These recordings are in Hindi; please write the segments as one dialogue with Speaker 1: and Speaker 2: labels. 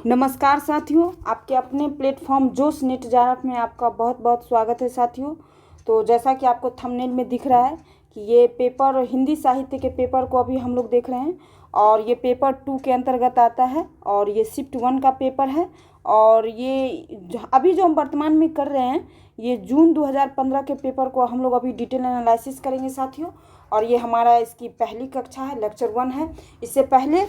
Speaker 1: नमस्कार साथियों, आपके अपने प्लेटफॉर्म जोश नेट जारफ में आपका बहुत बहुत स्वागत है साथियों। तो जैसा कि आपको थंबनेल में दिख रहा है कि ये पेपर हिंदी साहित्य के पेपर को अभी हम लोग देख रहे हैं और ये पेपर 2 के अंतर्गत आता है और ये शिफ्ट 1 का पेपर है। और ये अभी जो हम वर्तमान में कर रहे हैं ये जून 2015 के पेपर को हम लोग अभी डिटेल एनालिसिस करेंगे साथियों। और ये हमारा इसकी पहली कक्षा है, लेक्चर 1 है। इससे पहले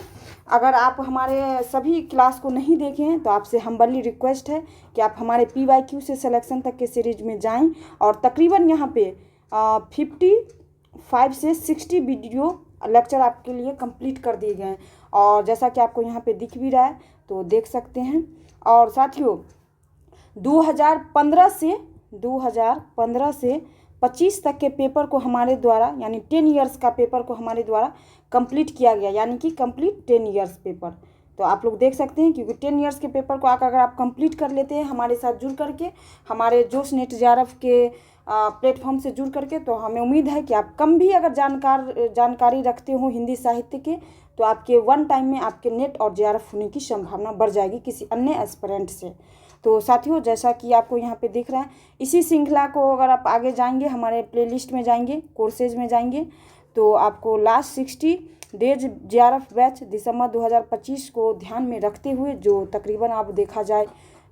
Speaker 1: अगर आप हमारे सभी क्लास को नहीं देखे हैं तो आपसे हम्बली रिक्वेस्ट है कि आप हमारे PYQ से सिलेक्शन तक के सीरीज में जाएं और तकरीबन यहाँ पे 55 से 60 वीडियो लेक्चर आपके लिए कंप्लीट कर दिए गए हैं। और जैसा कि आपको यहाँ पे दिख भी रहा है तो देख सकते हैं। और साथियों 2015 से 25 तक के पेपर को हमारे द्वारा यानी 10 इयर्स का पेपर को हमारे द्वारा कंप्लीट किया गया, यानी कि कंप्लीट 10 इयर्स पेपर। तो आप लोग देख सकते हैं क्योंकि 10 इयर्स के पेपर को अगर आप कंप्लीट कर लेते हैं हमारे साथ जुड़ करके, हमारे जोश नेट JRF के प्लेटफॉर्म से जुड़ करके, तो हमें उम्मीद है कि आप कम भी अगर जानकारी रखते हो हिंदी साहित्य के तो आपके वन टाइम में आपके नेट और JRF होने की संभावना बढ़ जाएगी किसी अन्य एस्पिरेंट से। तो साथियों जैसा कि आपको यहाँ पे दिख रहा है, इसी श्रृंखला को अगर आप आगे जाएंगे, हमारे प्लेलिस्ट में जाएंगे, कोर्सेज में जाएंगे, तो आपको लास्ट 60 डेज JRF बैच दिसंबर 2025 को ध्यान में रखते हुए, जो तकरीबन आप देखा जाए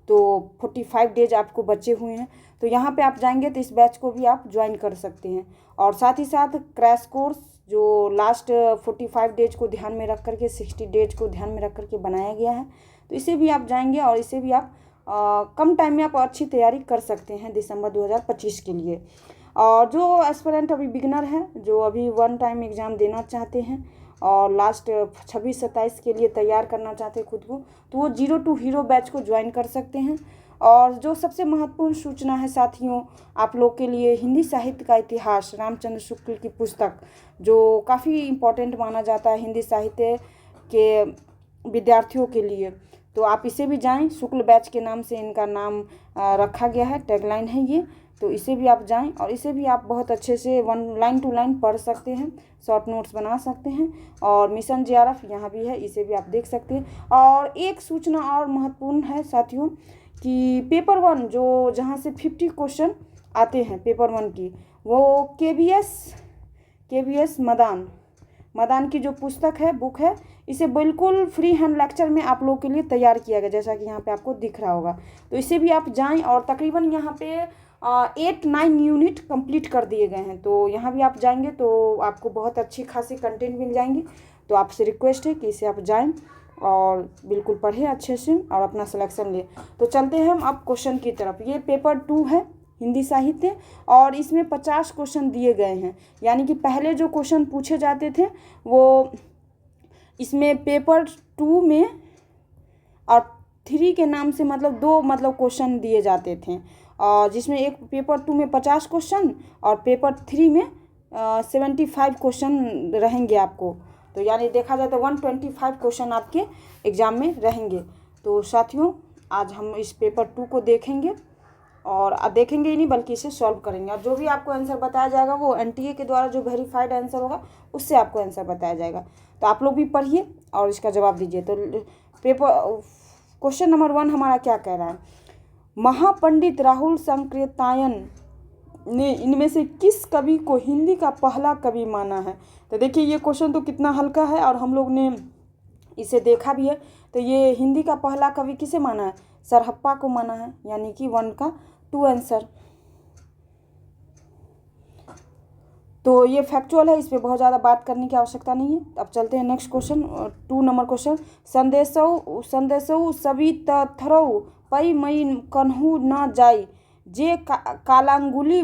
Speaker 1: तो 45 डेज आपको बचे हुए हैं, तो यहाँ पे आप जाएंगे तो इस बैच को भी आप ज्वाइन कर सकते हैं। और साथ ही साथ क्रैश कोर्स जो लास्ट 45 डेज को ध्यान में रख करके 60 डेज को ध्यान में रख करके बनाया गया है, तो इसे भी आप जाएंगे और इसे भी आप कम टाइम में आप अच्छी तैयारी कर सकते हैं दिसंबर 2025 के लिए। और जो एस्पिरेंट अभी बिगनर हैं, जो अभी वन टाइम एग्ज़ाम देना चाहते हैं और लास्ट 26-27 के लिए तैयार करना चाहते हैं खुद को, तो वो 0 to हीरो बैच को ज्वाइन कर सकते हैं। और जो सबसे महत्वपूर्ण सूचना है साथियों आप लोग के लिए, हिंदी साहित्य का इतिहास रामचंद्र शुक्ल की पुस्तक, जो काफ़ी इम्पोर्टेंट माना जाता है हिंदी साहित्य के विद्यार्थियों के लिए, तो आप इसे भी जाएं। शुक्ल बैच के नाम से इनका नाम रखा गया है, टैगलाइन है ये, तो इसे भी आप जाएं और इसे भी आप बहुत अच्छे से लाइन टू लाइन पढ़ सकते हैं, शॉर्ट नोट्स बना सकते हैं। और मिशन JRF यहाँ भी है, इसे भी आप देख सकते हैं। और एक सूचना और महत्वपूर्ण है साथियों कि पेपर 1 जो जहाँ से 50 क्वेश्चन आते हैं पेपर 1 की, वो KVS मदान की जो पुस्तक है, बुक है, इसे बिल्कुल फ्री हैंड लेक्चर में आप लोग के लिए तैयार किया गया, जैसा कि यहाँ पे आपको दिख रहा होगा। तो इसे भी आप जाएं और तकरीबन यहाँ पे 8-9 यूनिट कंप्लीट कर दिए गए हैं, तो यहाँ भी आप जाएंगे तो आपको बहुत अच्छी खासी कंटेंट मिल जाएंगी। तो आपसे रिक्वेस्ट है कि इसे आप जाएं और बिल्कुल पढ़ें अच्छे से और अपना सिलेक्शन लें। तो चलते हैं हम अब क्वेश्चन की तरफ। ये पेपर 2 है हिंदी साहित्य और इसमें 50 क्वेश्चन दिए गए हैं, यानी कि पहले जो क्वेश्चन पूछे जाते थे वो इसमें पेपर 2 में और 3 के नाम से मतलब 2 क्वेश्चन दिए जाते थे, और जिसमें एक पेपर 2 में 50 क्वेश्चन और पेपर 3 में 75 क्वेश्चन रहेंगे आपको। तो यानी देखा जाए तो 125 क्वेश्चन आपके एग्ज़ाम में रहेंगे। तो साथियों आज हम इस पेपर 2 को देखेंगे और देखेंगे ही नहीं बल्कि इसे सॉल्व करेंगे, और जो भी आपको आंसर बताया जाएगा वो NTA के द्वारा जो वेरीफाइड आंसर होगा उससे आपको आंसर बताया जाएगा। तो आप लोग भी पढ़िए और इसका जवाब दीजिए। तो पेपर क्वेश्चन नंबर 1 हमारा क्या कह रहा है, महापंडित राहुल सांकृत्यायन ने इनमें से किस कवि को हिंदी का पहला कवि माना है। तो देखिए ये क्वेश्चन तो कितना हल्का है और हम लोग ने इसे देखा भी है। तो ये हिंदी का पहला कवि किसे माना है, सरहप्पा को माना है, यानी कि 1 का 2 आंसर। तो ये फैक्चुअल है, इस पर बहुत ज़्यादा बात करने की आवश्यकता नहीं है। अब चलते हैं नेक्स्ट क्वेश्चन 2 नंबर क्वेश्चन, संदेशौ सभी तथरौ पई मई कन्हू न जाई जे कालांगुली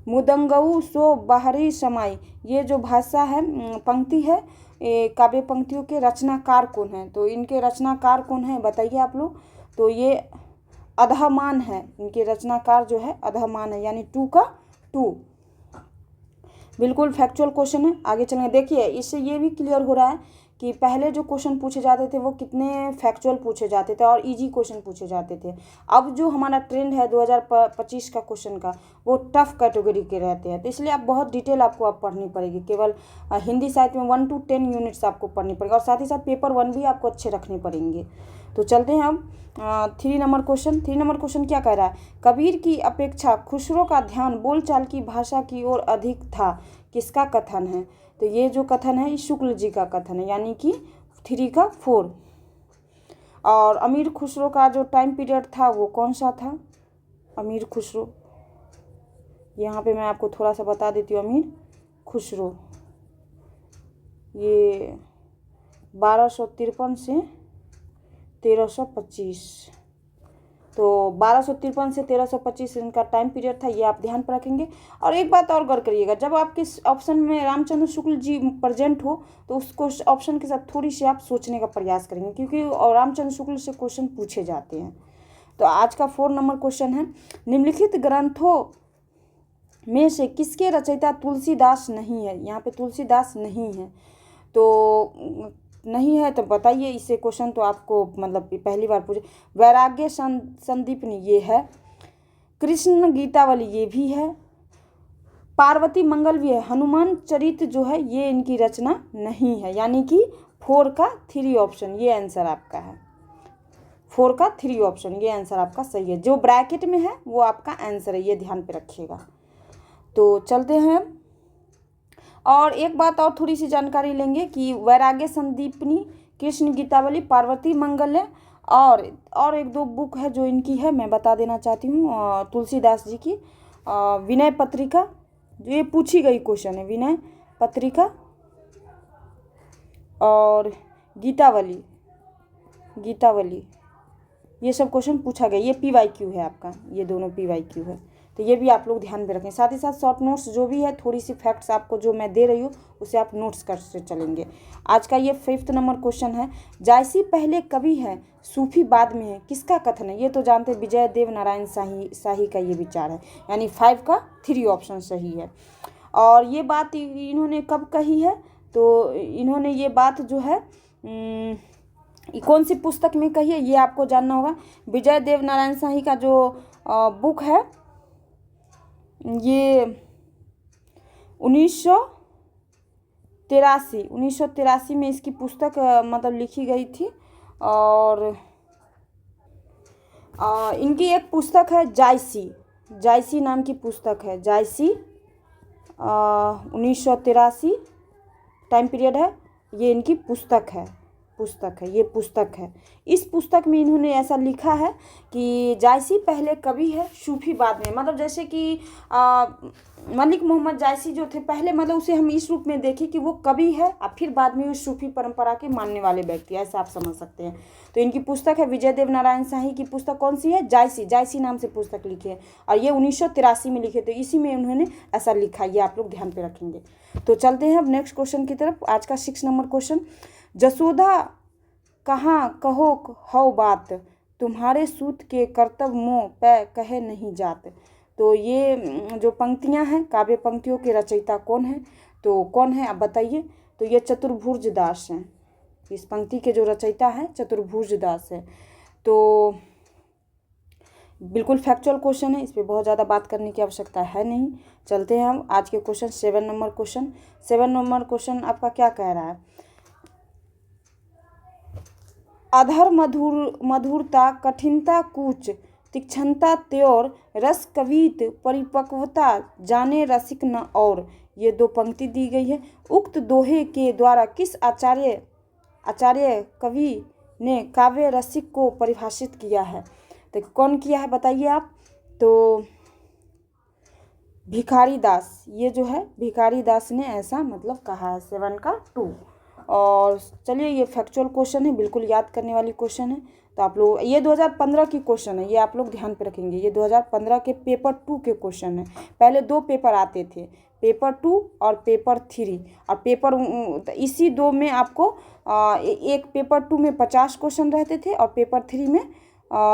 Speaker 1: मुदंगऊ सो बाहरी समाई। ये जो भाषा है पंक्ति है, काव्य पंक्तियों के रचनाकार कौन है, तो इनके रचनाकार कौन है बताइए आप लोग। तो ये अधमान है, इनके रचनाकार जो है अधमान है, यानी 2 का 2। बिल्कुल फैक्चुअल क्वेश्चन है। आगे चलेंगे, देखिए इससे ये भी क्लियर हो रहा है कि पहले जो क्वेश्चन पूछे जाते थे वो कितने फैक्चुअल पूछे जाते थे और इजी क्वेश्चन पूछे जाते थे। अब जो हमारा ट्रेंड है 2025 का क्वेश्चन का, वो टफ कैटेगरी के रहते हैं। तो इसलिए आप बहुत डिटेल आपको अब पढ़नी पड़ेगी। केवल हिंदी साहित्य में 1 to 10 यूनिट्स आपको पढ़नी पड़ेगी और साथ ही साथ पेपर 1 भी आपको अच्छे रखने पड़ेंगे। तो चलते हैं अब 3 नंबर क्वेश्चन। 3 नंबर क्वेश्चन क्या कह रहा है? कबीर की अपेक्षा खुसरो का ध्यान बोलचाल की भाषा की ओर अधिक था, किसका कथन है? तो ये जो कथन है ये शुक्ल जी का कथन है, यानी कि 3 का 4। और अमीर खुसरो का जो टाइम पीरियड था वो कौन सा था? अमीर खुसरो, यहाँ पे मैं आपको थोड़ा सा बता देती हूँ। अमीर खुसरो ये 1253 से 1325, तो 1253 से 1325 इनका टाइम पीरियड था, ये आप ध्यान पर रखेंगे। और एक बात और गौर करिएगा, जब आपके ऑप्शन में रामचंद्र शुक्ल जी प्रेजेंट हो तो उसको ऑप्शन के साथ थोड़ी सी आप सोचने का प्रयास करेंगे, क्योंकि रामचंद्र शुक्ल से क्वेश्चन पूछे जाते हैं। तो आज का 4 नंबर क्वेश्चन है, निम्नलिखित ग्रंथों में से किसके रचयिता तुलसीदास नहीं है? यहाँ पे तुलसीदास नहीं है, तो नहीं है तो बताइए इसे। क्वेश्चन तो आपको मतलब पहली बार पूछे। वैराग्य संदीपनी ये है, कृष्ण गीतावली ये भी है, पार्वती मंगल भी है, हनुमान चरित जो है ये इनकी रचना नहीं है, यानी कि 4 का 3 ऑप्शन ये आंसर आपका है। 4 का 3 ऑप्शन ये आंसर आपका सही है। जो ब्रैकेट में है वो आपका आंसर है, ये ध्यान पे रखिएगा। तो चलते हैं और एक बात और थोड़ी सी जानकारी लेंगे कि वैराग्य संदीपनी, कृष्ण गीतावली, पार्वती मंगल है, और एक 2 बुक है जो इनकी है, मैं बता देना चाहती हूँ तुलसीदास जी की। विनय पत्रिका, जो ये पूछी गई क्वेश्चन है, विनय पत्रिका और गीतावली, ये सब क्वेश्चन पूछा गया। ये PYQ है आपका, ये दोनों PYQ है, तो ये भी आप लोग ध्यान में रखें। साथ ही साथ शॉर्ट नोट्स जो भी है, थोड़ी सी फैक्ट्स आपको जो मैं दे रही हूँ उसे आप नोट्स करते चलेंगे। आज का ये 5th नंबर क्वेश्चन है, जायसी पहले कवि है सूफी बाद में है, किसका कथन है? ये तो जानते हैं, विजय देव नारायण शाही का ये विचार है, यानी 5 का 3 ऑप्शन सही है। और ये बात इन्होंने कब कही है? तो इन्होंने ये बात जो है कौन सी पुस्तक में कही है ये आपको जानना होगा। विजय देव नारायण शाही का जो बुक है ये 1983 में इसकी पुस्तक मतलब लिखी गई थी। और इनकी एक पुस्तक है जायसी नाम की पुस्तक है, जायसी 1983 टाइम पीरियड है, ये इनकी पुस्तक है, ये पुस्तक है। इस पुस्तक में इन्होंने ऐसा लिखा है कि जायसी पहले कवि है सूफी बाद में, मतलब जैसे कि मलिक मोहम्मद जायसी जो थे पहले, मतलब उसे हम इस रूप में देखें कि वो कवि है और फिर बाद में उस सूफी परंपरा के मानने वाले व्यक्ति, ऐसा आप समझ सकते हैं। तो इनकी पुस्तक है, विजय देव नारायण शाही की पुस्तक कौन सी है? जायसी नाम से पुस्तक लिखी है, और ये 1983 में लिखे, तो इसी में उन्होंने ऐसा लिखा, ये आप लोग ध्यान पे रखेंगे। तो चलते हैं अब नेक्स्ट क्वेश्चन की तरफ। आज का 6 नंबर क्वेश्चन, जसोदा कहाँ कहो हौ बात, तुम्हारे सूत के कर्तव्य मों पे कहे नहीं जात। तो ये जो पंक्तियाँ हैं, काव्य पंक्तियों के रचयिता कौन है? तो कौन है आप बताइए। तो ये चतुर्भुज दास हैं, इस पंक्ति के जो रचयिता हैं चतुर्भुज दास है। तो बिल्कुल फैक्चुअल क्वेश्चन है, इस पर बहुत ज़्यादा बात करने की आवश्यकता है नहीं। चलते हैं हम आज के question 7 number question. 7 number question आपका क्या कह रहा है? अधर मधुरता, कठिनता कूच, तीक्ष्णता त्योर, रस कवित परिपक्वता, जाने रसिक न और। ये 2 पंक्ति दी गई है। उक्त दोहे के द्वारा किस आचार्य कवि ने काव्य रसिक को परिभाषित किया है? तो कौन किया है बताइए आप। तो भिखारी दास, ये जो है भिखारी दास ने ऐसा मतलब कहा है। 7 का 2। और चलिए ये फैक्चुअल क्वेश्चन है, बिल्कुल याद करने वाली क्वेश्चन है। तो आप लोग, ये 2015 की क्वेश्चन है, ये आप लोग ध्यान पे रखेंगे। ये 2015 के पेपर 2 के क्वेश्चन है। पहले 2 पेपर आते थे, पेपर 2 और पेपर 3, और पेपर इसी 2 में आपको एक पेपर 2 में 50 क्वेश्चन रहते थे और पेपर 3 में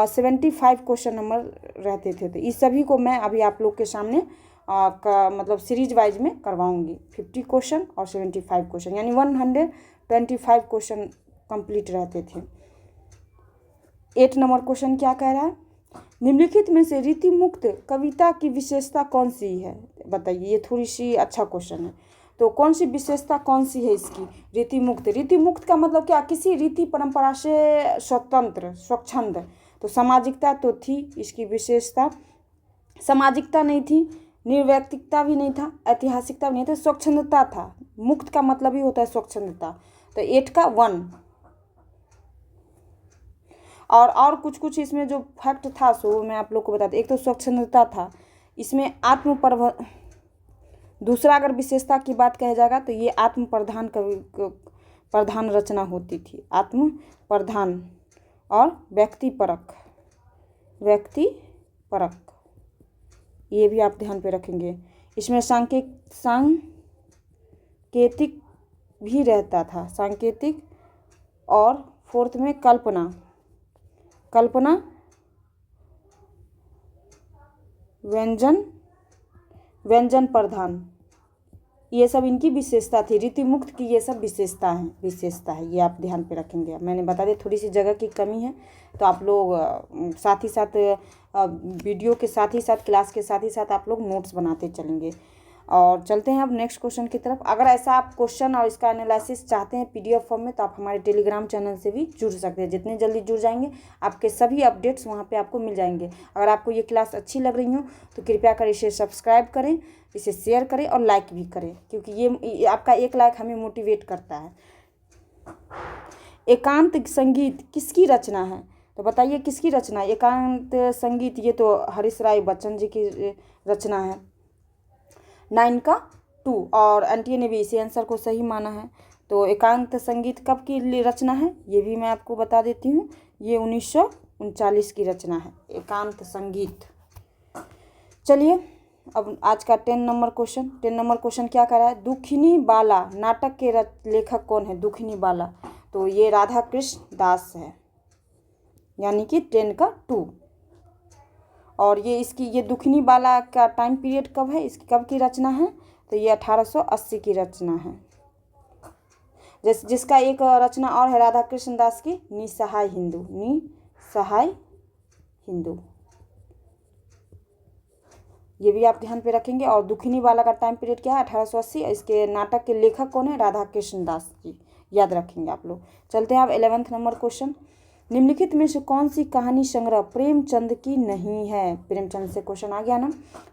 Speaker 1: 75 क्वेश्चन नंबर रहते थे। तो इस सभी को मैं अभी आप लोग के सामने का मतलब सीरीज वाइज में करवाऊंगी। 50 क्वेश्चन और 75 क्वेश्चन, यानी 25 क्वेश्चन कंप्लीट रहते थे। 8 नंबर क्वेश्चन क्या कह रहा है, निम्नलिखित में से रीति मुक्त कविता की विशेषता कौन सी है, बताइए। ये थोड़ी सी अच्छा क्वेश्चन है, तो कौन सी विशेषता कौन सी है इसकी, रीति मुक्त। रीति मुक्त का मतलब क्या, किसी रीति परंपरा से स्वतंत्र स्वच्छंद। तो सामाजिकता तो थी इसकी विशेषता, सामाजिकता नहीं थी, निर्वैयक्तिकता भी नहीं था, ऐतिहासिकता भी नहीं था, स्वच्छंदता था। मुक्त का मतलब ही होता है स्वच्छंदता। तो 8 का 1। और कुछ इसमें जो फैक्ट था सो मैं आप लोग को बताती। एक तो स्वच्छंदता था, इसमें दूसरा अगर विशेषता की बात कहा जाएगा तो ये आत्म प्रधान रचना होती थी, आत्म प्रधान और व्यक्ति परक, ये भी आप ध्यान पे रखेंगे। इसमें सांकेतिक भी रहता था, सांकेतिक। और 4th में कल्पना व्यंजन प्रधान, ये सब इनकी विशेषता थी। रीति मुक्त की ये सब विशेषता है, ये आप ध्यान पे रखेंगे। मैंने बता दिया, थोड़ी सी जगह की कमी है तो आप लोग साथ ही साथ वीडियो के साथ ही साथ क्लास के साथ ही साथ आप लोग नोट्स बनाते चलेंगे। और चलते हैं अब नेक्स्ट क्वेश्चन की तरफ। अगर ऐसा आप क्वेश्चन और इसका एनालिसिस चाहते हैं PDF फॉर्म में तो आप हमारे टेलीग्राम चैनल से भी जुड़ सकते हैं। जितने जल्दी जुड़ जाएंगे आपके सभी अपडेट्स वहाँ पे आपको मिल जाएंगे। अगर आपको ये क्लास अच्छी लग रही हो तो कृपया कर इसे सब्सक्राइब करें, इसे शेयर करें और लाइक भी करें, क्योंकि ये आपका एक लाइक हमें मोटिवेट करता है। एकांत संगीत किसकी रचना है, तो बताइए किसकी रचना है एकांत संगीत। ये तो हरीश राय बच्चन जी की रचना है। 9 का 2। और एनटीए ने भी इसी आंसर को सही माना है। तो एकांत संगीत कब की रचना है ये भी मैं आपको बता देती हूँ। ये 1939 की रचना है, एकांत संगीत। चलिए अब आज का 10 नंबर क्वेश्चन क्या कर रहा है, दुखिनी बाला नाटक के लेखक कौन है। दुखिनी बाला, तो ये राधा कृष्ण दास है, यानी कि 10 का 2। और ये दुखिनी बाला का टाइम पीरियड कब है, इसकी कब की रचना है, तो ये 1880 की रचना है। जिसका एक रचना और है राधा कृष्ण दास की, निसहाय हिंदू, ये भी आप ध्यान पे रखेंगे। और दुखिनी बाला का टाइम पीरियड क्या है, 1880। इसके नाटक के लेखक कौन है, राधा कृष्ण दास जी, याद रखेंगे आप लोग। चलते हैं अब 11th नंबर क्वेश्चन, निम्नलिखित में से कौन सी कहानी संग्रह प्रेमचंद की नहीं है। प्रेमचंद से क्वेश्चन आ गया ना,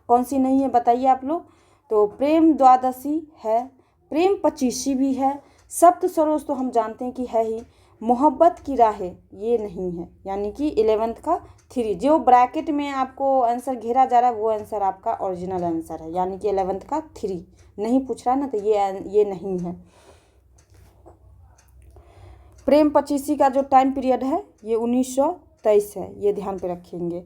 Speaker 1: कौन सी नहीं है बताइए आप लोग। तो प्रेम द्वादशी है, प्रेम पचीसी भी है, सप्त सरोज तो हम जानते हैं कि है ही, मोहब्बत की राहें ये नहीं है, यानी कि 11th का 3। जो ब्रैकेट में आपको आंसर घेरा जा रहा है वो आंसर आपका ओरिजिनल आंसर है, यानी कि 11th का 3 नहीं पूछ रहा है ना, तो ये नहीं है। प्रेम पचीसी का जो टाइम पीरियड है ये 1923 है, ये ध्यान पे रखेंगे।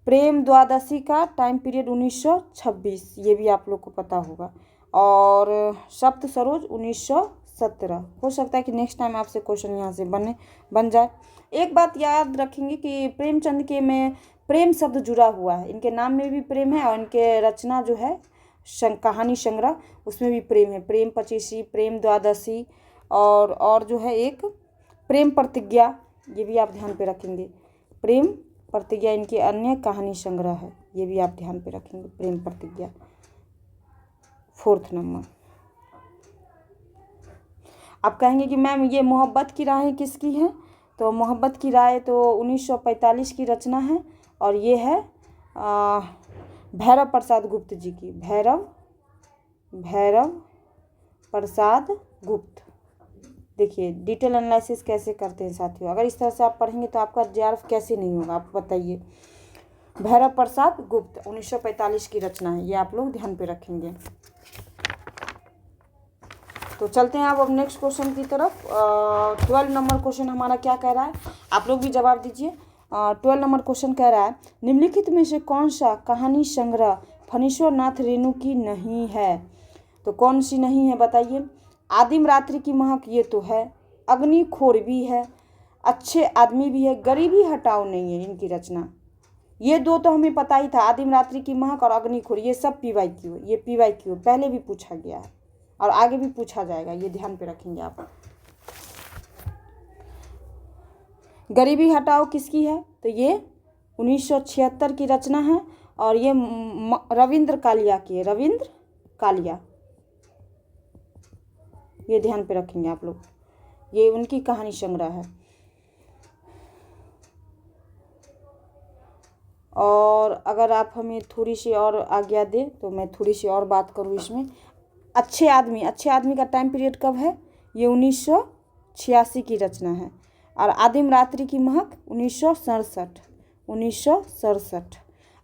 Speaker 1: प्रेम द्वादशी का टाइम पीरियड 1926, ये भी आप लोग को पता होगा। और सप्त सरोज 1917। हो सकता है कि नेक्स्ट टाइम आपसे क्वेश्चन यहाँ से बन जाए। एक बात याद रखेंगे कि प्रेमचंद के में प्रेम शब्द जुड़ा हुआ है, इनके नाम में भी प्रेम है और इनके रचना जो है कहानी संग्रह उसमें भी प्रेम है। प्रेम पचीसी, प्रेम द्वादशी और जो है एक प्रेम प्रतिज्ञा, ये भी आप ध्यान पे रखेंगे। प्रेम प्रतिज्ञा इनकी अन्य कहानी संग्रह है, ये भी आप ध्यान पे रखेंगे, प्रेम प्रतिज्ञा। 4th नंबर, आप कहेंगे कि मैम ये मोहब्बत की राहें किसकी है, तो मोहब्बत की राहें तो 1945 की रचना है और ये है भैरव प्रसाद गुप्त जी की। भैरव प्रसाद गुप्त। देखिए डिटेल एनालिसिस कैसे करते हैं साथियों, अगर इस तरह से आप पढ़ेंगे तो आपका JRF कैसे नहीं होगा, आप बताइए। भैरव प्रसाद गुप्त 1945 की रचना है, ये आप लोग ध्यान पे रखेंगे। तो चलते हैं अब नेक्स्ट क्वेश्चन की तरफ। 12 नंबर क्वेश्चन हमारा क्या कह रहा है, आप लोग भी जवाब दीजिए। 12 नंबर क्वेश्चन कह रहा है, निम्नलिखित में से कौन सा कहानी संग्रह फणीश्वर नाथ रेणु की नहीं है, तो कौन सी नहीं है बताइए। आदिम रात्रि की महक ये तो है, अग्निखोर भी है, अच्छे आदमी भी है, गरीबी हटाओ नहीं है इनकी रचना। ये दो तो हमें पता ही था, आदिम रात्रि की महक और अग्निखोर, ये सब PYQ, ये PYQ पहले भी पूछा गया है। और आगे भी पूछा जाएगा, ये ध्यान पे रखेंगे आप। गरीबी हटाओ किसकी है? तो ये 1976 की रचना है और ये रविंद्र कालिया की है, रविंद्र कालिया, ये ध्यान पे रखेंगे आप लोग, ये उनकी कहानी संग्रह है। और अगर आप हमें थोड़ी सी और आज्ञा दें तो मैं थोड़ी सी और बात करूँ इसमें। अच्छे आदमी का टाइम पीरियड कब है? ये 1986 की रचना है। और आदिम रात्रि की महक 1967।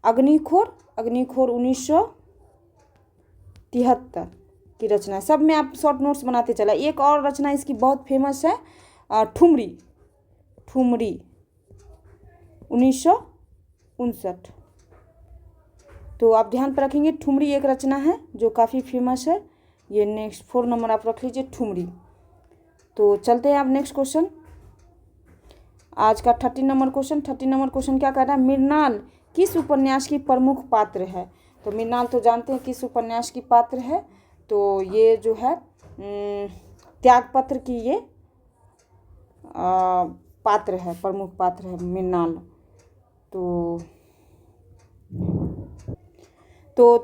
Speaker 1: अग्निखोर 1973 की रचना है। सब में आप शॉर्ट नोट्स बनाते चला। एक और रचना इसकी बहुत फेमस है, ठुमरी 1959। तो आप ध्यान पर रखेंगे, ठुमरी एक रचना है जो काफ़ी फेमस है। ये नेक्स्ट 4 नंबर आप रख लीजिए, ठुमरी। तो चलते हैं आप नेक्स्ट क्वेश्चन, आज का 30 नंबर क्वेश्चन। 30 नंबर क्वेश्चन क्या कह रहा है? मृणाल किस उपन्यास की प्रमुख पात्र है? तो मृणाल तो जानते हैं किस उपन्यास की पात्र है, तो ये जो है त्यागपत्र की ये पात्र है, प्रमुख पात्र है मृणाल। तो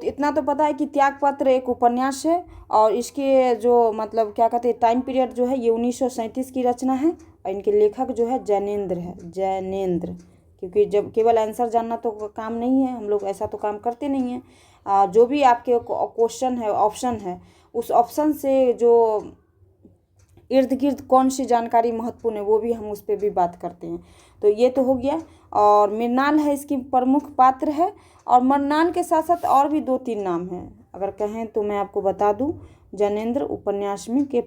Speaker 1: इतना तो पता है कि त्यागपत्र एक उपन्यास है और इसके जो मतलब क्या कहते हैं टाइम पीरियड जो है ये 1937 की रचना है और इनके लेखक जो है जैनेंद्र है, जैनेंद्र। क्योंकि जब केवल आंसर जानना तो काम नहीं है, हम लोग ऐसा तो काम करते नहीं हैं। जो भी आपके क्वेश्चन है, ऑप्शन है, उस ऑप्शन से जो इर्द गिर्द कौन सी जानकारी महत्वपूर्ण है वो भी हम उस पर भी बात करते हैं। तो ये तो हो गया। और मृणाल है इसकी प्रमुख पात्र है। और मृणाल के साथ साथ और भी 2-3 नाम हैं, अगर कहें तो मैं आपको बता दूं। जैनेंद्र उपन्यास में के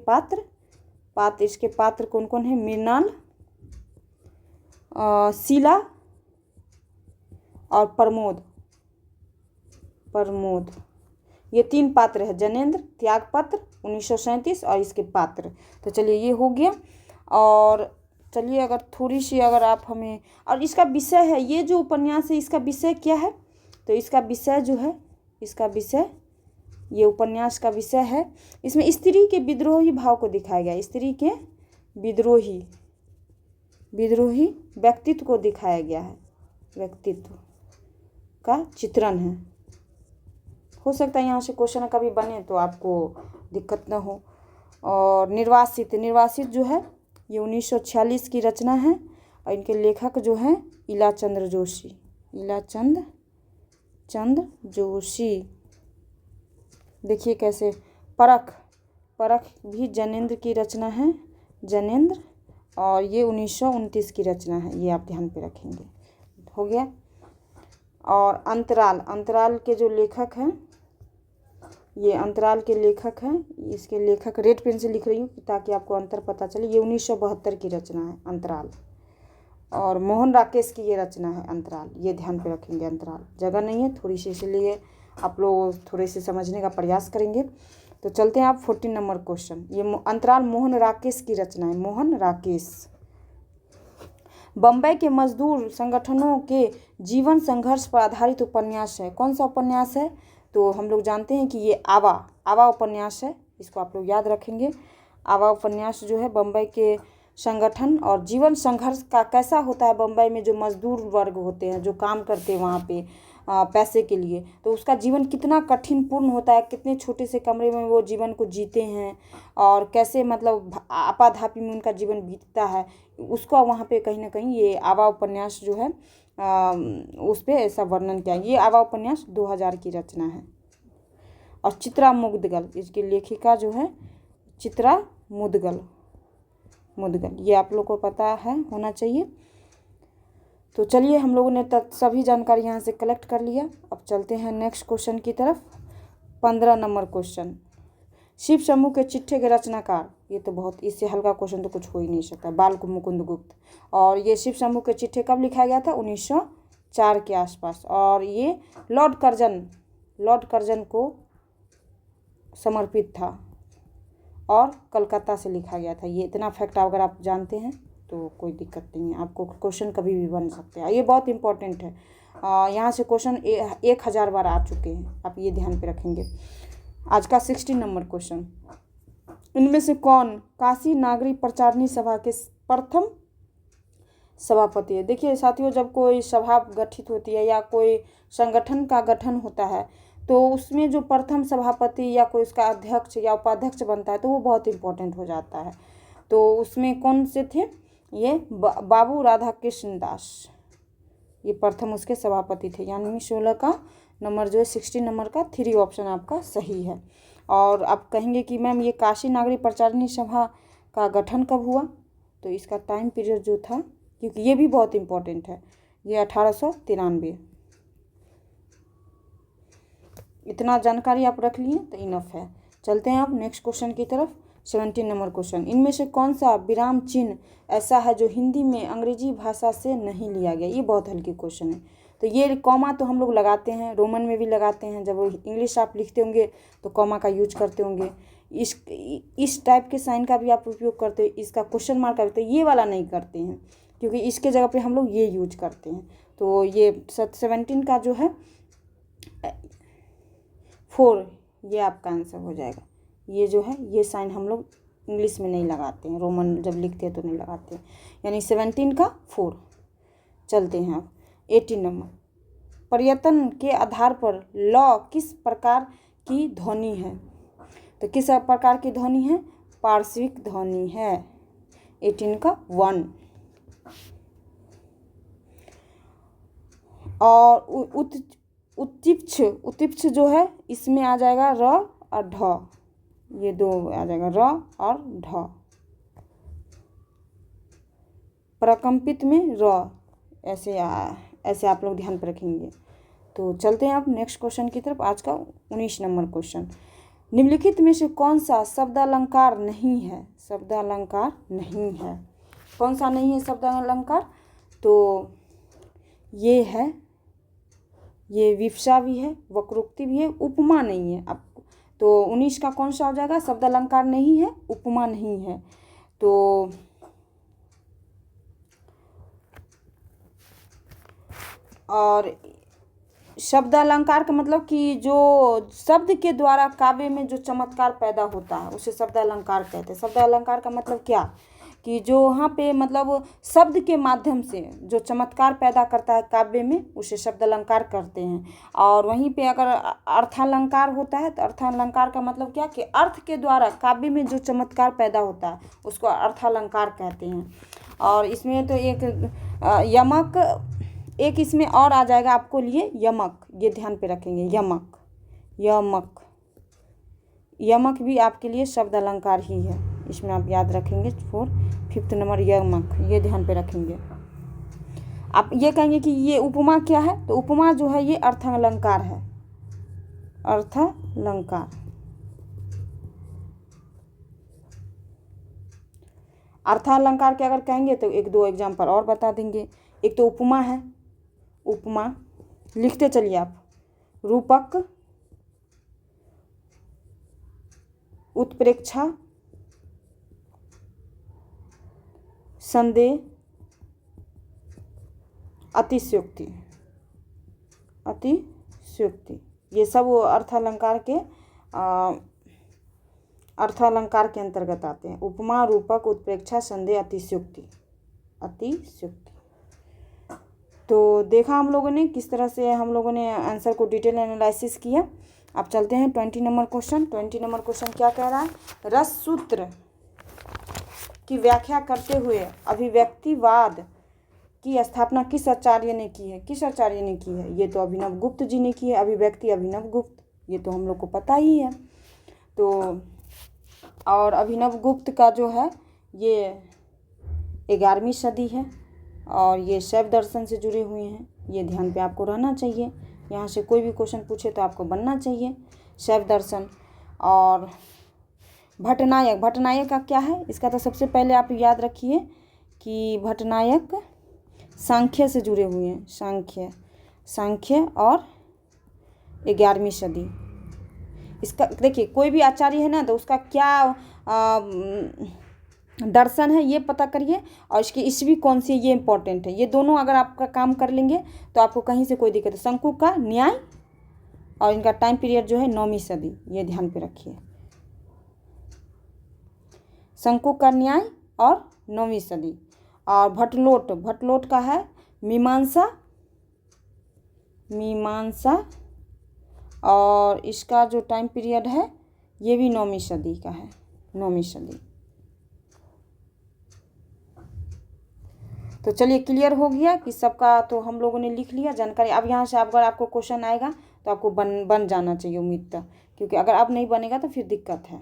Speaker 1: इसके पात्र कौन कौन है? मृणाल, शीला और प्रमोद, ये 3 पात्र है। जैनेंद्र, त्यागपत्र 1937 और इसके पात्र। तो चलिए ये हो गया। और चलिए अगर थोड़ी सी अगर आप हमें, और इसका विषय है, ये जो उपन्यास है इसका विषय क्या है? तो इसका विषय जो है, ये उपन्यास का विषय है, इसमें स्त्री के विद्रोही भाव को दिखाया गया। स्त्री के विद्रोही व्यक्तित्व को दिखाया गया है, व्यक्तित्व का चित्रण है। हो सकता है यहाँ से क्वेश्चन कभी बने तो आपको दिक्कत न हो। और निर्वासित जो है ये 1946 की रचना है और इनके लेखक जो हैं ईलाचंद जोशी। देखिए कैसे। परख भी जैनेंद्र की रचना है, जैनेंद्र, और ये 1929 की रचना है, ये आप ध्यान पे रखेंगे। हो गया। और अंतराल के जो लेखक हैं, ये अंतराल के लेखक हैं, इसके लेखक रेड पेन से लिख रही हूँ ताकि आपको अंतर पता चले। ये 1972 की रचना है अंतराल, और मोहन राकेश की ये रचना है अंतराल, ये ध्यान पे रखेंगे। अंतराल जगह नहीं है थोड़ी सी, इसलिए आप लोग थोड़े से समझने का प्रयास करेंगे। तो चलते हैं आप 14 नंबर क्वेश्चन। ये अंतराल मोहन राकेश की रचना है, मोहन राकेश। बम्बई के मजदूर संगठनों के जीवन संघर्ष पर आधारित उपन्यास है। कौन सा उपन्यास है? तो हम लोग जानते हैं कि ये आवा उपन्यास है, इसको आप लोग याद रखेंगे। आवा उपन्यास जो है बम्बई के संगठन और जीवन संघर्ष का कैसा होता है, बम्बई में जो मजदूर वर्ग होते हैं जो काम करते हैं वहाँ पे पैसे के लिए, तो उसका जीवन कितना कठिन पूर्ण होता है, कितने छोटे से कमरे में वो जीवन को जीते हैं और कैसे मतलब आपाधापी में उनका जीवन बीतता है, उसको वहाँ पे कहीं ना कहीं ये आवा उपन्यास जो है उस पर ऐसा वर्णन किया। ये आवा उपन्यास 2000 की रचना है। और चित्रा मुद्गल, इसकी लेखिका जो है चित्रा मुद्गल, ये आप लोग को पता है, होना चाहिए। तो चलिए हम लोगों ने सभी जानकारी यहाँ से कलेक्ट कर लिया। अब चलते हैं नेक्स्ट क्वेश्चन की तरफ। 15 नंबर क्वेश्चन, शिव समूह के चिट्ठे के रचनाकार। ये तो बहुत, इससे हल्का क्वेश्चन तो कुछ हो ही नहीं सकता, बाल मुकुंद गुप्त। और ये शिव समूह के चिट्ठे कब लिखा गया था? 1904 के आसपास। और ये लॉर्ड कर्जन को समर्पित था और कलकत्ता से लिखा गया था। ये इतना फैक्ट अगर आप जानते हैं तो कोई दिक्कत नहीं है, आपको क्वेश्चन कभी भी बन सकते हैं। ये बहुत इंपॉर्टेंट है, यहाँ से क्वेश्चन 1000 बार आ चुके हैं, आप ये ध्यान पे रखेंगे। आज का 16 नंबर क्वेश्चन, इनमें से कौन काशी नागरी प्रचारणी सभा के प्रथम सभापति है? देखिए साथियों, जब कोई सभा गठित होती है या कोई संगठन का गठन होता है तो उसमें जो प्रथम सभापति या कोई उसका अध्यक्ष या उपाध्यक्ष बनता है तो वो बहुत इम्पोर्टेंट हो जाता है। तो उसमें कौन से थे? ये बाबू राधाकृष्ण दास, ये प्रथम उसके सभापति थे। यानी 16 का नंबर जो है 16 नंबर का 3 ऑप्शन आपका सही है। और आप कहेंगे कि मैम ये काशी नागरी प्रचारणी सभा का गठन कब हुआ? तो इसका टाइम पीरियड जो था, क्योंकि ये भी बहुत इम्पोर्टेंट है, ये 1893। इतना जानकारी आप रख लिए तो इनफ है। चलते हैं आप नेक्स्ट क्वेश्चन की तरफ। 17 नंबर क्वेश्चन, इनमें से कौन सा विराम चिन्ह ऐसा है जो हिंदी में अंग्रेजी भाषा से नहीं लिया गया? ये बहुत हल्की क्वेश्चन है। तो ये कॉमा तो हम लोग लगाते हैं, रोमन में भी लगाते हैं, जब इंग्लिश आप लिखते होंगे तो कॉमा का यूज करते होंगे। इस टाइप के साइन का भी आप उपयोग करते हो, इसका क्वेश्चन मार्क करते हैं, ये वाला नहीं करते हैं क्योंकि इसके जगह पे हम लोग ये यूज करते हैं। तो ये 17 का जो है 4, ये आपका आंसर हो जाएगा। ये जो है ये साइन हम लोग इंग्लिश में नहीं लगाते हैं, रोमन जब लिखते हैं तो नहीं लगाते हैं, यानी 17 का 4। चलते हैं अब 18 नंबर, पर्यटन के आधार पर लॉ किस प्रकार की ध्वनि है? तो किस प्रकार की ध्वनि है? पार्श्विक ध्वनि है। 18 का 1। और उत्तिप्छ जो है इसमें आ जाएगा र और ढ, ये दो आ जाएगा र और ढ। प्रकंपित में र, ऐसे आप लोग ध्यान पर रखेंगे। तो चलते हैं अब नेक्स्ट क्वेश्चन की तरफ। आज का 19 नंबर क्वेश्चन, निम्नलिखित में से कौन सा शब्दालंकार नहीं है? शब्दालंकार नहीं है, कौन सा नहीं है शब्दालंकार? तो ये है, ये विवक्षा भी है, वक्रोक्ति भी है, उपमा नहीं है। अब तो 19 का कौन सा हो जाएगा? शब्दालंकार नहीं है, उपमा नहीं है। तो और शब्दालंकार का मतलब कि जो शब्द के द्वारा काव्य में जो चमत्कार पैदा होता है उसे शब्दालंकार कहते हैं। शब्दालंकार का मतलब क्या? कि जो वहाँ पे मतलब शब्द के माध्यम से जो चमत्कार पैदा करता है काव्य में उसे शब्दालंकार करते हैं। और वहीं पे अगर अर्थालंकार होता है तो अर्थालंकार का मतलब क्या? कि अर्थ के द्वारा काव्य में जो चमत्कार पैदा होता है उसको अर्थालंकार कहते हैं। और इसमें तो एक यमक, एक इसमें और आ जाएगा आपको लिए यमक, ये ध्यान पे रखेंगे। यमक, यमक, यमक भी आपके लिए शब्द अलंकार ही है, इसमें आप याद रखेंगे। 5th नंबर यमक, ये ध्यान पे रखेंगे। आप ये कहेंगे कि ये उपमा क्या है? तो उपमा जो है ये अर्थालंकार है, अर्थालंकार। अर्थालंकार के अगर कहेंगे तो 1-2 एग्जाम्पल और बता देंगे। एक तो उपमा है, उपमा लिखते चलिए आप। रूपक, उत्प्रेक्षा, संदेह, अतिशयोक्ति, अतिशयोक्ति, ये सब वो अर्थालंकार के अंतर्गत आते हैं। उपमा, रूपक, उत्प्रेक्षा, संदेह, अतिशयोक्ति, अतिशयोक्ति। तो देखा हम लोगों ने किस तरह से हम लोगों ने आंसर को डिटेल एनालिसिस किया। अब चलते हैं 20 नंबर क्वेश्चन। 20 नंबर क्वेश्चन क्या कह रहा है? रस सूत्र की व्याख्या करते हुए अभिव्यक्तिवाद की स्थापना किस आचार्य ने की है? किस आचार्य ने की है? ये तो अभिनव गुप्त जी ने की है। अभिव्यक्ति अभिनव गुप्त, ये तो हम लोग को पता ही है। तो और अभिनव गुप्त का जो है ये 11वीं सदी है और ये शैव दर्शन से जुड़े हुए हैं, ये ध्यान पे आपको रहना चाहिए। यहाँ से कोई भी क्वेश्चन पूछे तो आपको बनना चाहिए शैव दर्शन। और भट्टनायक, भट्टनायक का क्या है? इसका तो सबसे पहले आप याद रखिए कि भट्टनायक सांख्य से जुड़े हुए हैं, सांख्य, सांख्य और 11वीं सदी। इसका देखिए कोई भी आचार्य है ना तो उसका क्या दर्शन है ये पता करिए और इसकी ईस्वी कौन सी, ये इंपॉर्टेंट है। ये दोनों अगर आपका काम कर लेंगे तो आपको कहीं से कोई दिक्कत है। शंकु का न्याय और इनका टाइम पीरियड जो है 9वीं सदी, ये ध्यान पे रखिए। शंकु का न्याय और 9वीं सदी। और भट्टलोट का है मीमांसा, और इसका जो टाइम पीरियड है ये भी 9वीं सदी का है, 9वीं सदी। तो चलिए क्लियर हो गया कि सबका तो हम लोगों ने लिख लिया जानकारी। अब यहाँ से अगर आपको क्वेश्चन आएगा तो आपको बन जाना चाहिए उम्मीद था, क्योंकि अगर अब नहीं बनेगा तो फिर दिक्कत है।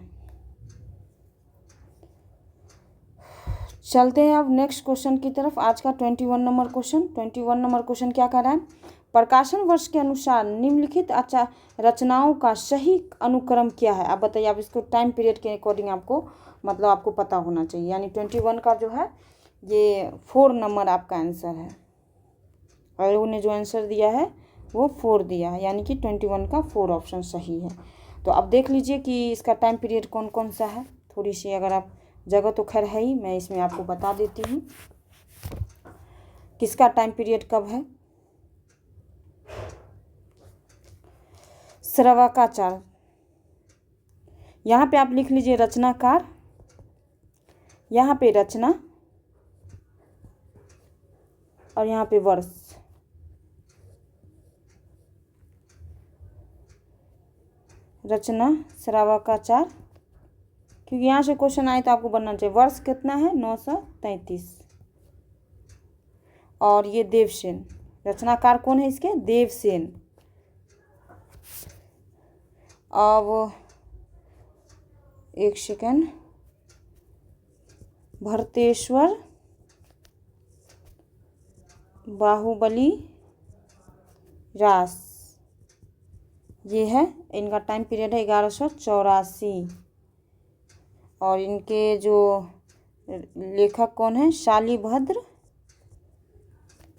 Speaker 1: चलते हैं अब नेक्स्ट क्वेश्चन की तरफ। आज का 21 नंबर क्वेश्चन क्या कह रहा है? प्रकाशन वर्ष के अनुसार निम्नलिखित रचनाओं का सही अनुक्रम क्या है? आप बताइए। आप इसको टाइम पीरियड के अकॉर्डिंग आपको मतलब आपको पता होना चाहिए। यानी 21 का जो है ये 4 नंबर आपका आंसर है। और लोगों ने जो आंसर दिया है वो 4 दिया है, यानी कि 21 का 4 ऑप्शन सही है। तो अब देख लीजिए कि इसका टाइम पीरियड कौन कौन सा है। थोड़ी सी अगर आप जगह तो खैर है ही, मैं इसमें आपको बता देती हूँ किसका टाइम पीरियड कब है। श्रवकाचार्य, यहाँ पे आप लिख लीजिए रचनाकार, यहाँ पे रचना और यहाँ पे वर्ष। रचना श्रावकाचार्य, क्योंकि यहाँ से क्वेश्चन आए तो आपको बनना चाहिए। वर्ष कितना है? 933। और ये देवसेन, रचनाकार कौन है इसके? देवसेन। अब एक सेकंड, भरतेश्वर बाहुबली रास, ये है। इनका टाइम पीरियड है 1184। और इनके जो लेखक कौन है? शालिभद्र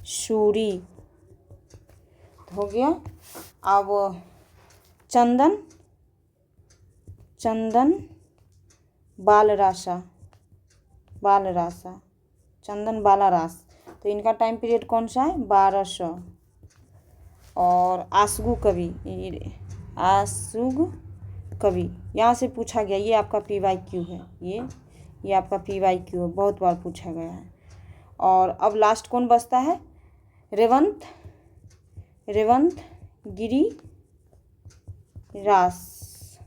Speaker 1: सूरी। हो गया। अब चंदन बालरासा, चंदन बालारास। तो इनका टाइम पीरियड कौन सा है? 1200। और आसुगु कवि, यहाँ से पूछा गया। ये आपका PYQ है, ये आपका PYQ है, बहुत बार पूछा गया है। और अब लास्ट कौन बचता है? रेवंत गिरी रास,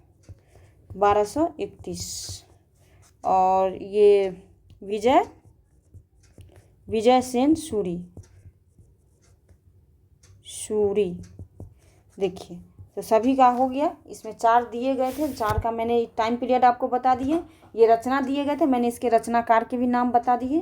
Speaker 1: 1231। और ये विजय सेन सूरी। देखिए, तो सभी का हो गया। इसमें 4 दिए गए थे, 4 का मैंने टाइम पीरियड आपको बता दिए। ये रचना दिए गए थे, मैंने इसके रचनाकार के भी नाम बता दिए।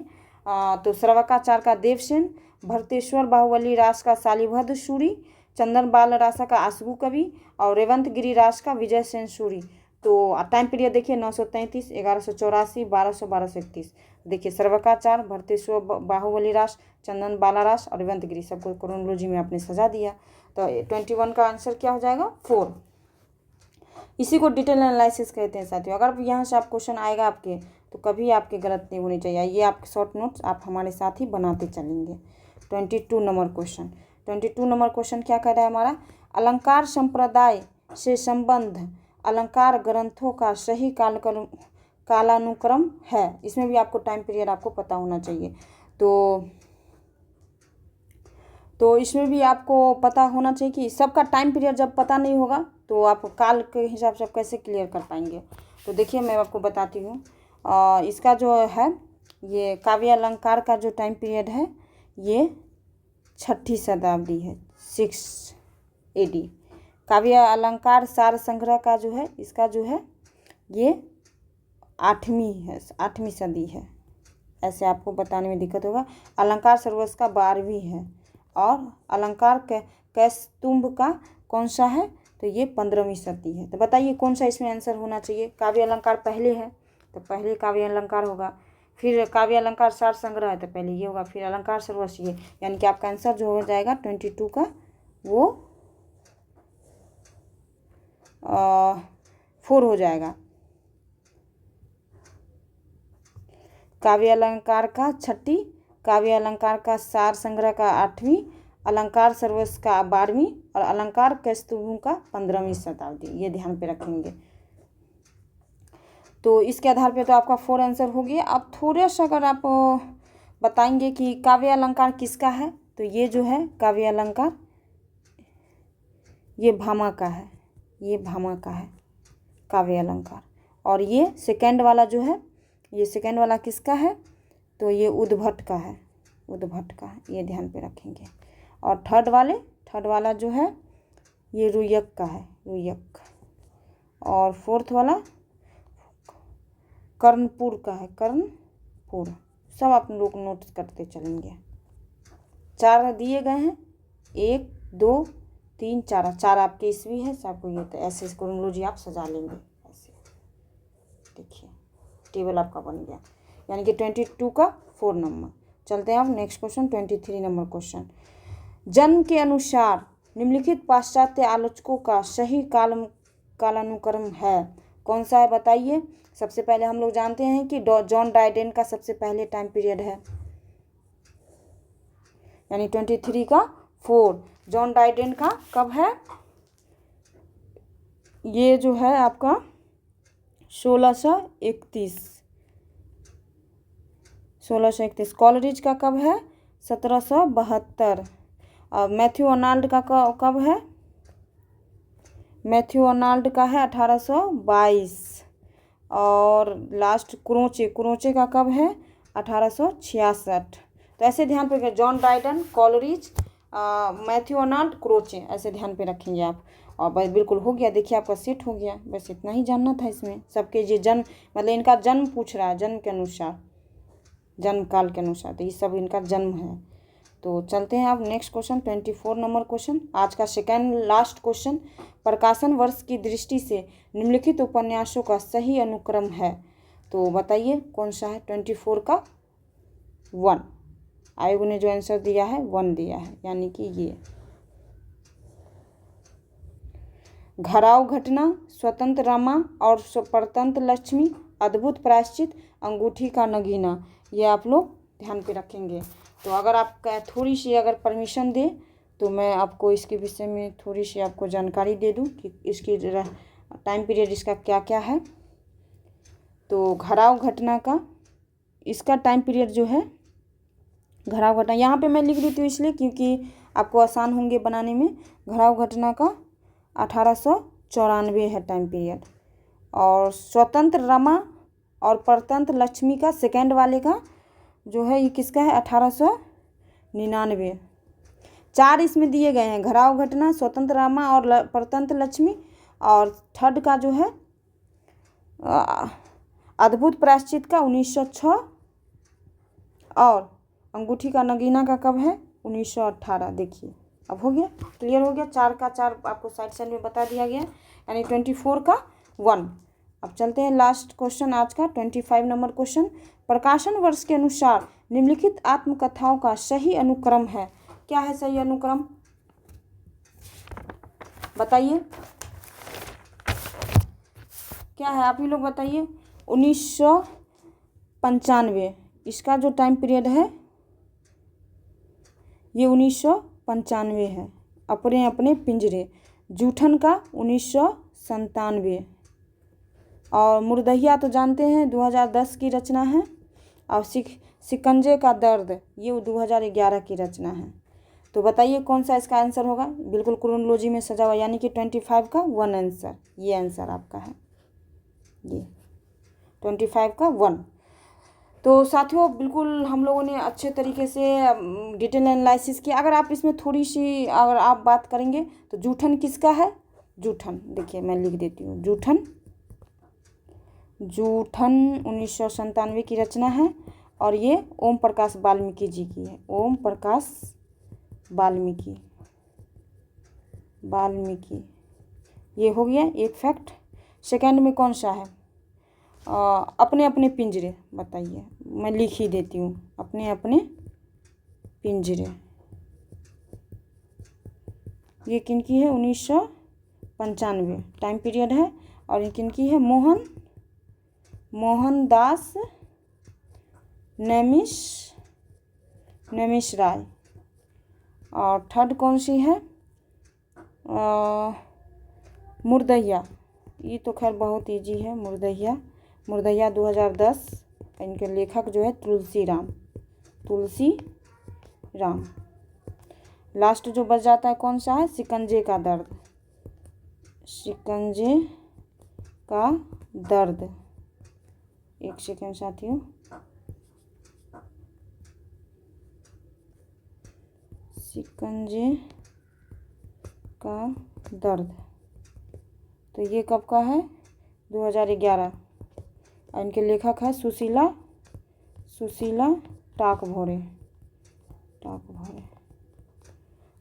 Speaker 1: तो श्रवकाचार्य का देवसेन, भरतेश्वर बाहुबली रास का शालिभद्र सूरी, चंदन बाल रासा का आसुगु कवि, और रेवंत गिरी रास का विजय सेन सूरी। तो टाइम पीरियड देखिए 933, 1184, 1200, 1231। देखिए श्रवकाचार्य, भरतेश्वर बाहुबली रास, चंदन बाला रास और रेवंत गिरी, सबको क्रोनोलॉजी में आपने सजा दिया। तो 21 का आंसर क्या हो जाएगा? 4। इसी को डिटेल एनालिसिस कहते हैं साथियों। अगर यहाँ से आप क्वेश्चन आएगा आपके, तो कभी आपके गलत नहीं होनी चाहिए। ये आपके शॉर्ट नोट्स आप हमारे साथ ही बनाते चलेंगे। 22 नंबर क्वेश्चन क्या कह रहा है हमारा? अलंकार संप्रदाय से संबंध अलंकार ग्रंथों का सही कालानुक्रम है। इसमें भी आपको टाइम पीरियड आपको पता होना चाहिए। तो इसमें भी आपको पता होना चाहिए कि सबका टाइम पीरियड जब पता नहीं होगा तो आप काल के हिसाब से आप कैसे क्लियर कर पाएंगे। तो देखिए मैं आपको बताती हूँ। इसका जो है ये काव्य अलंकार का जो टाइम पीरियड है ये 6ठी शताब्दी है, 6 AD। काव्य अलंकार सार संग्रह का जो है इसका जो है ये 8वीं सदी है। ऐसे आपको बताने में दिक्कत होगा। अलंकार सरोवर का 12वीं है। और अलंकार कैस्तुंभ का कौन सा है? तो ये 15वीं सदी है। तो बताइए कौन सा इसमें आंसर होना चाहिए? काव्य अलंकार पहले है तो पहले काव्य अलंकार होगा, फिर काव्य अलंकार सार संग्रह है तो पहले ये होगा, फिर अलंकार सरोवर ये। यानी कि आपका आंसर जो हो जाएगा 22 का वो 4 हो जाएगा। काव्य अलंकार का 6ठी, काव्य अलंकार का सार संग्रह का 8वीं अलंकार सरोवर का 12वीं और अलंकार कौस्तुभ का 15वीं शताब्दी, ये ध्यान पे रखेंगे। तो इसके आधार पे तो आपका 4 आंसर हो गया। अब थोड़ा सा अगर आप बताएंगे कि काव्य अलंकार किसका है, तो ये जो है काव्य अलंकार ये भामा का है, ये भामा का है काव्य अलंकार। और ये सेकंड वाला जो है, ये सेकंड वाला किसका है, तो ये उद्भट का है, उद्भट का है, ये ध्यान पे रखेंगे। और थर्ड वाला जो है ये रुयक का है, रुयक। और फोर्थ वाला कर्णपुर का है, कर्णपुर। सब आप लोग नोट करते चलेंगे। 4 दिए गए हैं, 1 2 3 4, 4 आपके ईस्वी है, सबको ये तो ऐसे क्रोनोलॉजी आप सजा लेंगे ऐसे। देखिए टेबल आपका बन गया, यानी कि 22 का 4 नंबर। चलते हैं अब नेक्स्ट क्वेश्चन, 23 नंबर क्वेश्चन। जन्म के अनुसार निम्नलिखित पाश्चात्य आलोचकों का सही कालानुक्रम है, कौन सा है बताइए। सबसे पहले हम लोग जानते हैं कि जॉन ड्राइडेन का सबसे पहले टाइम पीरियड है, यानी 23 का 4। जॉन ड्राइडेन का कब है, ये जो है आपका 1631। कॉलरिज का कब है, 1772। और मैथ्यू अर्नाल्ड का कब है, मैथ्यू अर्नाल्ड का है 1822। और लास्ट क्रोचे का कब है, 1866। तो ऐसे ध्यान पे, John Dryden, Coleridge, Matthew Arnold, Croce, ऐसे ध्यान पे रखेंगे आप। और बस बिल्कुल हो गया, देखिए आपका सेट हो गया। बस इतना ही जानना था इसमें। सबके ये जन्म, मतलब इनका जन्म पूछ रहा है, जन्म के अनुसार, जन्म काल के अनुसार, तो ये सब इनका जन्म है। तो चलते हैं अब नेक्स्ट क्वेश्चन, 24 नंबर क्वेश्चन, आज का सेकेंड लास्ट क्वेश्चन। प्रकाशन वर्ष की दृष्टि से निम्नलिखित उपन्यासों का सही अनुक्रम है, तो बताइए कौन सा है। 24 का 1, आयोग ने जो आंसर दिया है 1 दिया है, यानी कि ये घराव घटना, स्वतंत्र रमा और परतंत्र लक्ष्मी, अद्भुत प्रायश्चित, अंगूठी का नगीना, ये आप लोग ध्यान पे रखेंगे। तो अगर आप थोड़ी सी अगर परमिशन दे तो मैं आपको इसके विषय में थोड़ी सी आपको जानकारी दे दूं कि इसकी टाइम पीरियड इसका क्या क्या है। तो घराव घटना का, इसका टाइम पीरियड जो है, घराव घटना यहाँ पे मैं लिख देती हूँ इसलिए क्योंकि आपको आसान होंगे बनाने में। घराव घटना का 1894 है टाइम पीरियड। और स्वतंत्र रमा और परतंत्र लक्ष्मी का सेकेंड वाले का जो है ये किसका है, 1899। 4 इसमें दिए गए हैं, घराव घटना, स्वतंत्र रामा और परतंत्र लक्ष्मी। और थर्ड का जो है अद्भुत प्रायश्चित का 1906। और अंगूठी का नगीना का कब है, 1918। देखिए अब हो गया, क्लियर हो गया। 4 का 4 आपको साइड में बता दिया गया, यानी 24 का 1। अब चलते हैं लास्ट क्वेश्चन आज का, 25 नंबर क्वेश्चन। प्रकाशन वर्ष के अनुसार निम्नलिखित आत्मकथाओं का सही अनुक्रम है, क्या है सही अनुक्रम बताइए, क्या है आप ही लोग बताइए। 1995 इसका जो टाइम पीरियड है ये 1995 है। अपने अपने पिंजरे, जूठन का 1997। और मुर्दहिया तो जानते हैं 2010 की रचना है। और शिकंजे का दर्द ये 2011 की रचना है। तो बताइए कौन सा इसका आंसर होगा, बिल्कुल क्रोनोलॉजी में सजा हुआ, यानी कि 25 का 1 आंसर, ये आंसर आपका है, ये 25 का 1। तो साथियों बिल्कुल हम लोगों ने अच्छे तरीके से डिटेल एनालिसिस किया। अगर आप इसमें थोड़ी सी अगर आप बात करेंगे तो जूठन किसका है, जूठन देखिए मैं लिख देती हूँ, जूठन 1997 की रचना है। और ये ओम प्रकाश वाल्मीकि जी की है, ओम प्रकाश वाल्मीकि, ये हो गया एक फैक्ट। सेकंड में कौन सा है, अपने अपने पिंजरे, बताइए मैं लिख ही देती हूँ, अपने अपने पिंजरे, ये किनकी है, 1995 टाइम पीरियड है। और ये किनकी है, मोहनदास नैमिष राय। और थर्ड कौन सी है, मुर्दैया। ये तो खैर बहुत इजी है, मुर्दैया। मुर्दैया 2010। इनके लेखक जो है तुलसी राम। लास्ट जो बच जाता है कौन सा है, शिकंजे का दर्द। शिकंजे का दर्द, एक सेकेंड साथियों। शिकंजे का दर्द, तो ये कब का है, 2011। और इनके लेखक है सुशीला टाकभोरे।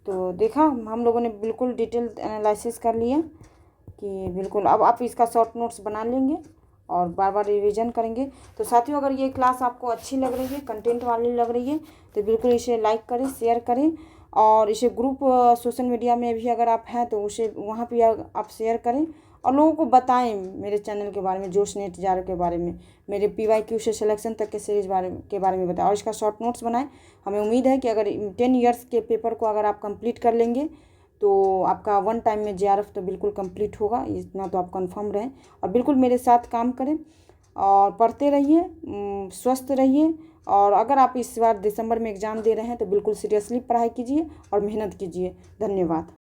Speaker 1: तो देखा हम लोगों ने बिल्कुल डिटेल एनालिसिस कर लिया कि बिल्कुल अब आप इसका शॉर्ट नोट्स बना लेंगे और बार बार रिवीजन करेंगे। तो साथियों अगर ये क्लास आपको अच्छी लग रही है, कंटेंट वाली लग रही है, तो बिल्कुल इसे लाइक करें, शेयर करें और इसे ग्रुप सोशल मीडिया में भी अगर आप हैं तो उसे वहाँ पे आप शेयर करें और लोगों को बताएं मेरे चैनल के बारे में, जोश नेट जार के बारे में, मेरे PYQ से सिलेक्शन तक के सीरीज के बारे में बताएं और इसका शॉर्ट नोट्स बनाएं। हमें उम्मीद है कि अगर 10 ईयर्स के पेपर को अगर आप कंप्लीट कर लेंगे तो आपका 1 टाइम में JRF तो बिल्कुल कंप्लीट होगा, इतना तो आप कंफर्म रहें। और बिल्कुल मेरे साथ काम करें और पढ़ते रहिए, स्वस्थ रहिए। और अगर आप इस बार दिसंबर में एग्ज़ाम दे रहे हैं तो बिल्कुल सीरियसली पढ़ाई कीजिए और मेहनत कीजिए। धन्यवाद।